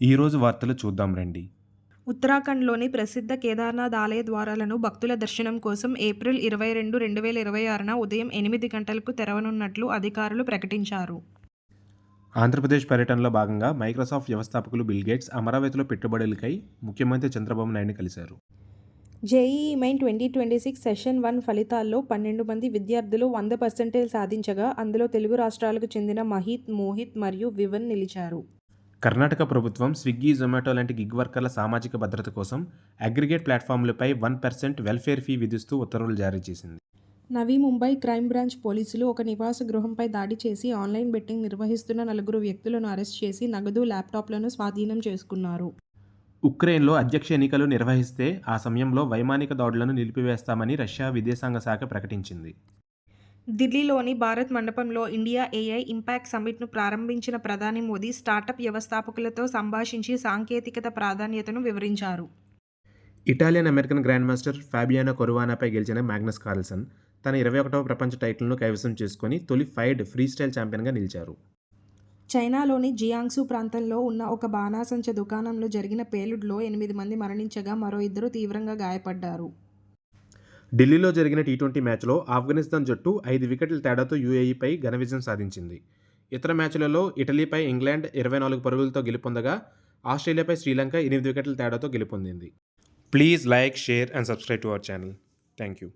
ఈరోజు వార్తలు చూద్దాం రండి. ఉత్తరాఖండ్‌లోని ప్రసిద్ధ కేదార్‌నాథ్ ఆలయ ద్వారాలను భక్తుల దర్శనం కోసం ఏప్రిల్ 22, 2026న ఉదయం 8 గంటలకు తెరవనున్నట్లు అధికారులు ప్రకటించారు. ఆంధ్రప్రదేశ్ పర్యటనలో భాగంగా మైక్రోసాఫ్ట్ వ్యవస్థాపకులు బిల్ గేట్స్ అమరావతిలో పెట్టుబడులకై ముఖ్యమంత్రి చంద్రబాబు నాయుడుని కలిశారు. జేఈఈ మెయిన్ 2026 సెషన్ 1 ఫలితాల్లో 12 మంది విద్యార్థులు 100% సాధించగా అందులో తెలుగు రాష్ట్రాలకు చెందిన మహిత్, మోహిత్ మరియు వివన్ నిలిచారు. కర్ణాటక ప్రభుత్వం స్విగ్గీ, జొమాటో లాంటి గిగ్ వర్కర్ల సామాజిక భద్రత కోసం అగ్రిగేట్ ప్లాట్ఫామ్లపై 1% వెల్ఫేర్ ఫీ విధిస్తూ ఉత్తర్వులు జారీ చేసింది. నవీ ముంబై క్రైమ్ బ్రాంచ్ పోలీసులు ఒక నివాస గృహంపై దాడి చేసి ఆన్లైన్ బెట్టింగ్ నిర్వహిస్తున్న 4 వ్యక్తులను అరెస్ట్ చేసి నగదు, ల్యాప్టాప్లను స్వాధీనం చేసుకున్నారు. ఉక్రెయిన్లో అధ్యక్ష ఎన్నికలు నిర్వహిస్తే ఆ సమయంలో వైమానిక దాడులను నిలిపివేస్తామని రష్యా విదేశాంగ శాఖ ప్రకటించింది. ఢిల్లీలోని భారత్ మండపంలో ఇండియా ఏఐ ఇంపాక్ట్ సమ్మిట్ను ప్రారంభించిన ప్రధాని మోదీ స్టార్టప్ వ్యవస్థాపకులతో సంభాషించి సాంకేతికత ప్రాధాన్యతను వివరించారు. Italian American grandmaster Fabiano కొరువానాపై గెలిచిన మ్యాగ్నస్ కార్ల్సన్ తన 21వ ప్రపంచ టైటిల్ను కైవసం చేసుకుని తొలి ఫైడ్ ఫ్రీస్టైల్ ఛాంపియన్గా నిలిచారు. చైనాలోని జియాంగ్సు ప్రాంతంలో ఉన్న ఒక బాణాసంచా దుకాణంలో జరిగిన పేలుడులో 8 మంది మరణించగా మరో 2 తీవ్రంగా గాయపడ్డారు. ఢిల్లీలో జరిగిన టీ20 మ్యాచ్లో ఆఫ్ఘనిస్తాన్ జట్టు 5 వికెట్ల తేడాతో యూఏఈపై ఘన విజయం సాధించింది. ఇతర మ్యాచ్లలో ఇటలీపై ఇంగ్లాండ్ 24 పరుగులతో గెలుపొందగా ఆస్ట్రేలియాపై శ్రీలంక 8 వికెట్ల తేడాతో గెలుపొందింది. Please like, share and subscribe to our channel. Thank you.